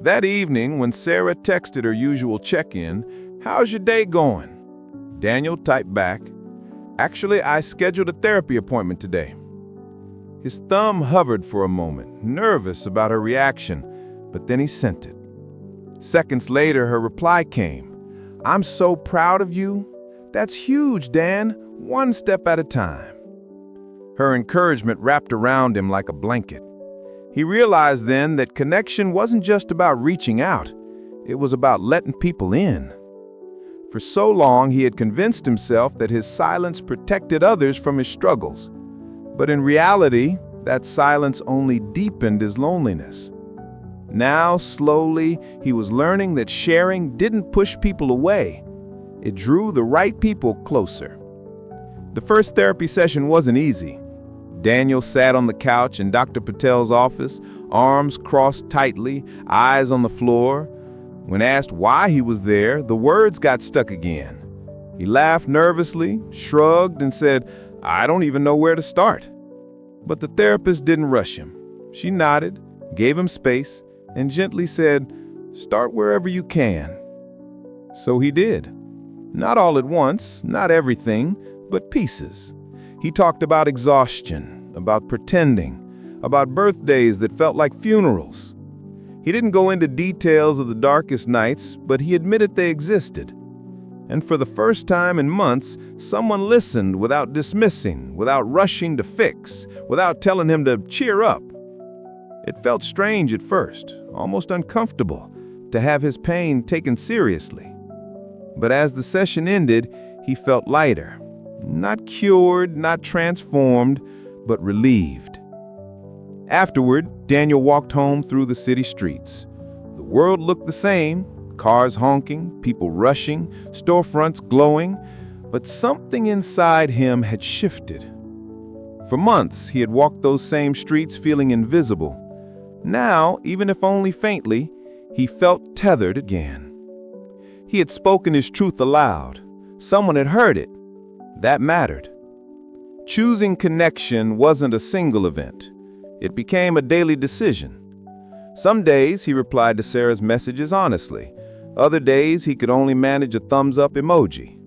That evening, when Sarah texted her usual check-in, "How's your day going?" Daniel typed back, "Actually, I scheduled a therapy appointment today." His thumb hovered for a moment, nervous about her reaction, but then he sent it. Seconds later, her reply came, "I'm so proud of you. That's huge, Dan. One step at a time." Her encouragement wrapped around him like a blanket. He realized then that connection wasn't just about reaching out. It was about letting people in. For so long, he had convinced himself that his silence protected others from his struggles. But in reality, that silence only deepened his loneliness. Now, slowly, he was learning that sharing didn't push people away. It drew the right people closer. The first therapy session wasn't easy. Daniel sat on the couch in Dr. Patel's office, arms crossed tightly, eyes on the floor. When asked why he was there, the words got stuck again. He laughed nervously, shrugged, and said, "I don't even know where to start." But the therapist didn't rush him. She nodded, gave him space, and gently said, "Start wherever you can." So he did. Not all at once, not everything, but pieces. He talked about exhaustion, about pretending, about birthdays that felt like funerals. He didn't go into details of the darkest nights, but he admitted they existed. And for the first time in months, someone listened without dismissing, without rushing to fix, without telling him to cheer up. It felt strange at first, almost uncomfortable, to have his pain taken seriously. But as the session ended, he felt lighter. Not cured, not transformed, but relieved. Afterward, Daniel walked home through the city streets. The world looked the same, cars honking, people rushing, storefronts glowing, but something inside him had shifted. For months, he had walked those same streets feeling invisible. Now, even if only faintly, he felt tethered again. He had spoken his truth aloud. Someone had heard it. That mattered. Choosing connection wasn't a single event. It became a daily decision. Some days he replied to Sarah's messages honestly. Other days he could only manage a thumbs up emoji.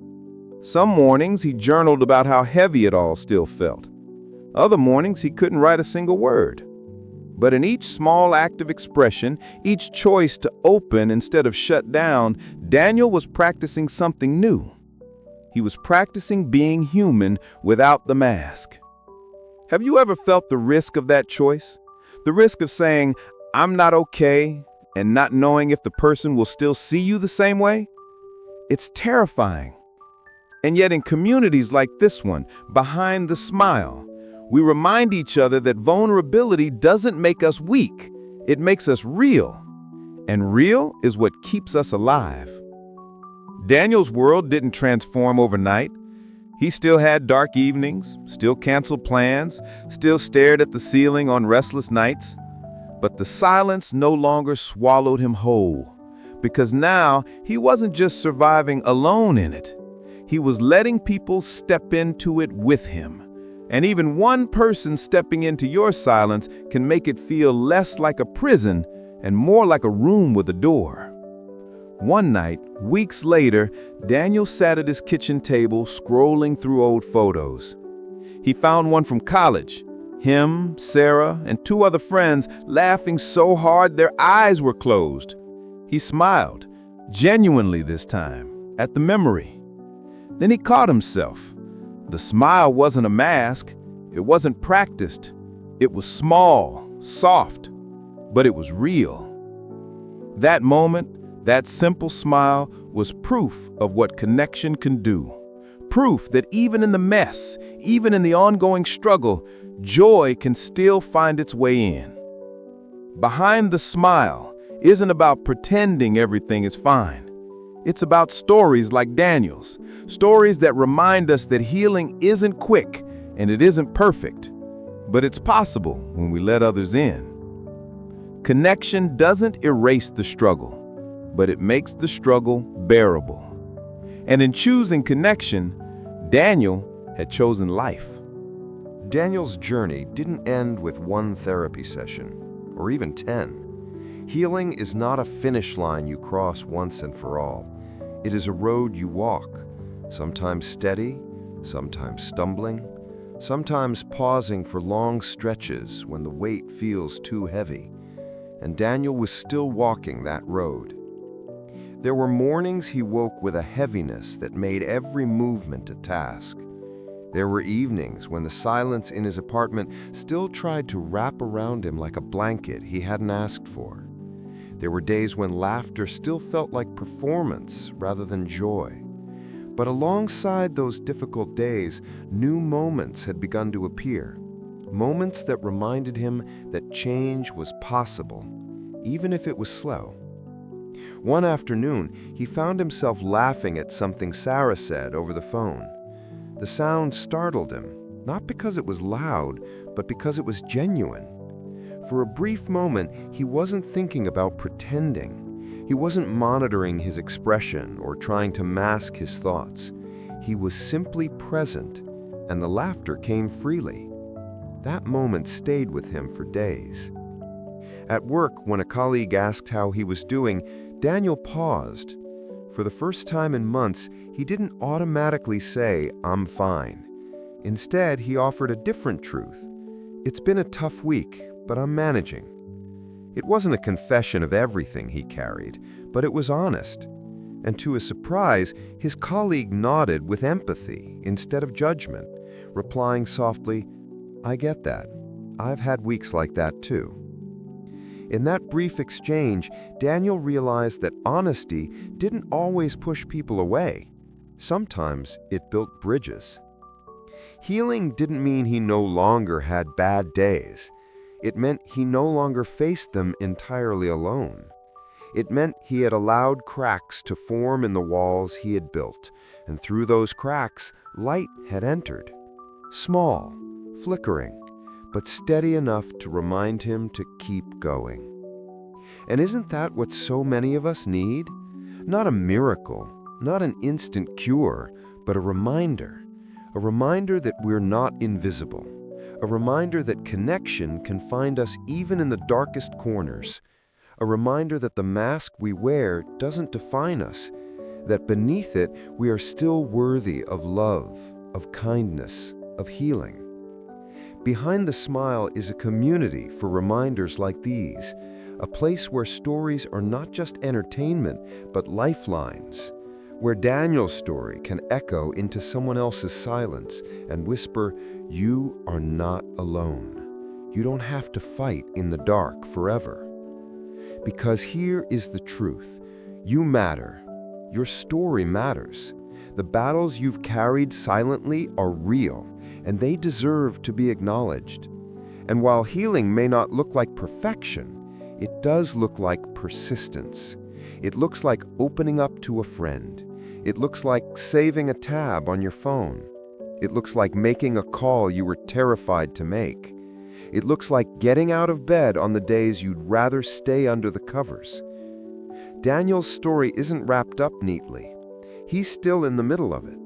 Some mornings he journaled about how heavy it all still felt. Other mornings he couldn't write a single word. But in each small act of expression, each choice to open instead of shut down, Daniel was practicing something new. He was practicing being human without the mask. Have you ever felt the risk of that choice? The risk of saying, "I'm not okay," and not knowing if the person will still see you the same way? It's terrifying. And yet in communities like this one, behind the smile, we remind each other that vulnerability doesn't make us weak. It makes us real. And real is what keeps us alive. Daniel's world didn't transform overnight. He still had dark evenings, still canceled plans, still stared at the ceiling on restless nights. But the silence no longer swallowed him whole, because now he wasn't just surviving alone in it. He was letting people step into it with him. And even one person stepping into your silence can make it feel less like a prison and more like a room with a door. One night, weeks later, Daniel sat at his kitchen table scrolling through old photos. He found one from college. Him, Sarah, and two other friends laughing so hard their eyes were closed. He smiled, genuinely this time, at the memory. Then he caught himself. The smile wasn't a mask. It wasn't practiced. It was small, soft, but it was real. That moment, that simple smile, was proof of what connection can do. Proof that even in the mess, even in the ongoing struggle, joy can still find its way in. Behind the smile isn't about pretending everything is fine. It's about stories like Daniel's, stories that remind us that healing isn't quick and it isn't perfect, but it's possible when we let others in. Connection doesn't erase the struggle, but it makes the struggle bearable. And in choosing connection, Daniel had chosen life. Daniel's journey didn't end with one therapy session, or even 10. Healing is not a finish line you cross once and for all. It is a road you walk, sometimes steady, sometimes stumbling, sometimes pausing for long stretches when the weight feels too heavy. And Daniel was still walking that road. There were mornings he woke with a heaviness that made every movement a task. There were evenings when the silence in his apartment still tried to wrap around him like a blanket he hadn't asked for. There were days when laughter still felt like performance rather than joy. But alongside those difficult days, new moments had begun to appear. Moments that reminded him that change was possible, even if it was slow. One afternoon, he found himself laughing at something Sarah said over the phone. The sound startled him, not because it was loud, but because it was genuine. For a brief moment, he wasn't thinking about pretending. He wasn't monitoring his expression or trying to mask his thoughts. He was simply present, and the laughter came freely. That moment stayed with him for days. At work, when a colleague asked how he was doing, Daniel paused. For the first time in months, he didn't automatically say, "I'm fine." Instead, he offered a different truth. "It's been a tough week, but I'm managing." It wasn't a confession of everything he carried, but it was honest. And to his surprise, his colleague nodded with empathy instead of judgment, replying softly, "I get that. I've had weeks like that too." In that brief exchange, Daniel realized that honesty didn't always push people away. Sometimes it built bridges. Healing didn't mean he no longer had bad days. It meant he no longer faced them entirely alone. It meant he had allowed cracks to form in the walls he had built, and through those cracks, light had entered. Small, flickering, but steady enough to remind him to keep going. And isn't that what so many of us need? Not a miracle, not an instant cure, but a reminder. A reminder that we're not invisible. A reminder that connection can find us even in the darkest corners. A reminder that the mask we wear doesn't define us, that beneath it we are still worthy of love, of kindness, of healing. Behind the smile is a community for reminders like these, a place where stories are not just entertainment, but lifelines, where Daniel's story can echo into someone else's silence and whisper, "You are not alone. You don't have to fight in the dark forever." Because here is the truth. You matter. Your story matters. The battles you've carried silently are real, and they deserve to be acknowledged. And while healing may not look like perfection, it does look like persistence. It looks like opening up to a friend. It looks like saving a tab on your phone. It looks like making a call you were terrified to make. It looks like getting out of bed on the days you'd rather stay under the covers. Daniel's story isn't wrapped up neatly. He's still in the middle of it.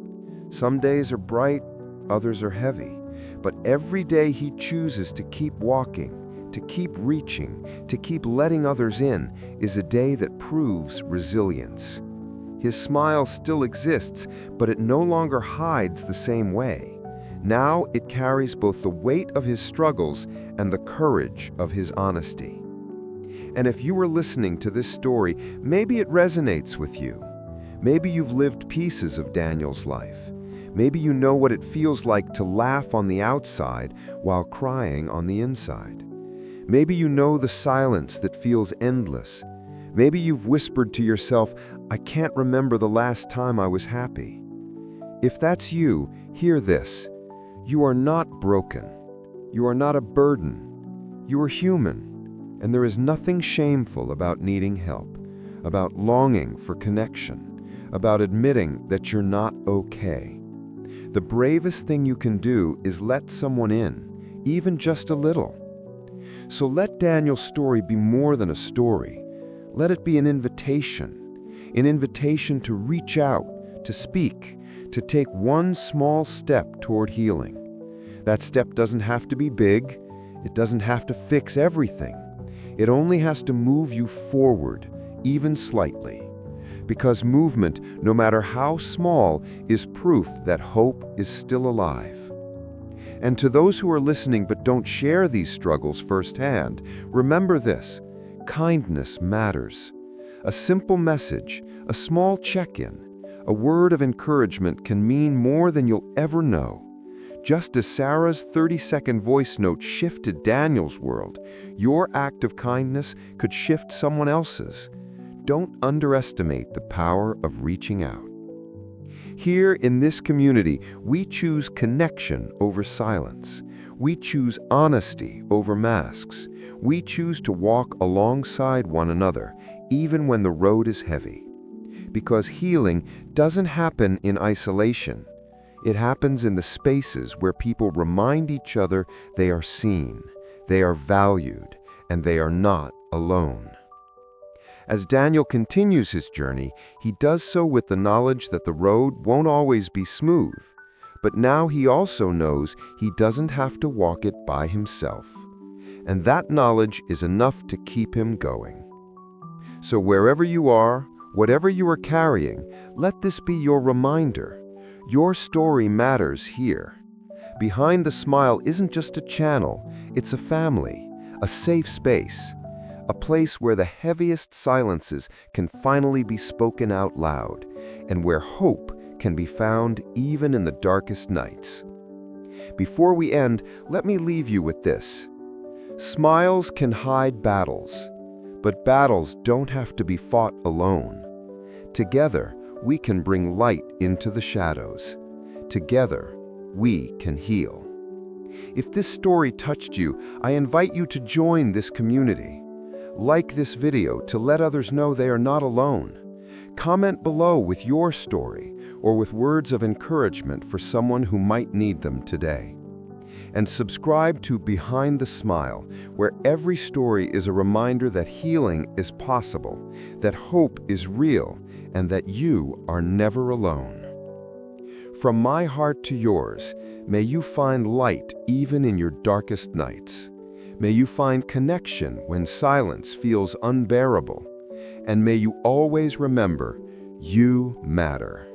Some days are bright, others are heavy. But every day he chooses to keep walking, to keep reaching, to keep letting others in, is a day that proves resilience. His smile still exists, but it no longer hides the same way. Now it carries both the weight of his struggles and the courage of his honesty. And if you are listening to this story, maybe it resonates with you. Maybe you've lived pieces of Daniel's life. Maybe you know what it feels like to laugh on the outside while crying on the inside. Maybe you know the silence that feels endless. Maybe you've whispered to yourself, "I can't remember the last time I was happy." If that's you, hear this. You are not broken. You are not a burden. You are human, and there is nothing shameful about needing help, about longing for connection, about admitting that you're not okay. The bravest thing you can do is let someone in, even just a little. So let Daniel's story be more than a story. Let it be an invitation to reach out, to speak, to take one small step toward healing. That step doesn't have to be big. It doesn't have to fix everything. It only has to move you forward, even slightly. Because movement, no matter how small, is proof that hope is still alive. And to those who are listening but don't share these struggles firsthand, remember this: kindness matters. A simple message, a small check-in, a word of encouragement can mean more than you'll ever know. Just as Sarah's 30-second voice note shifted Daniel's world, your act of kindness could shift someone else's. Don't underestimate the power of reaching out. Here in this community, we choose connection over silence. We choose honesty over masks. We choose to walk alongside one another, even when the road is heavy. Because healing doesn't happen in isolation. It happens in the spaces where people remind each other they are seen, they are valued, and they are not alone. As Daniel continues his journey, he does so with the knowledge that the road won't always be smooth. But now he also knows he doesn't have to walk it by himself. And that knowledge is enough to keep him going. So wherever you are, whatever you are carrying, let this be your reminder. Your story matters here. Behind the Smile isn't just a channel, it's a family, a safe space, a place where the heaviest silences can finally be spoken out loud, and where hope can be found even in the darkest nights. Before we end, let me leave you with this. Smiles can hide battles, but battles don't have to be fought alone. Together, we can bring light into the shadows. Together, we can heal. If this story touched you, I invite you to join this community. Like this video to let others know they are not alone. Comment below with your story or with words of encouragement for someone who might need them today. And subscribe to Behind the Smile, where every story is a reminder that healing is possible, that hope is real, and that you are never alone. From my heart to yours, may you find light even in your darkest nights. May you find connection when silence feels unbearable. And may you always remember, you matter.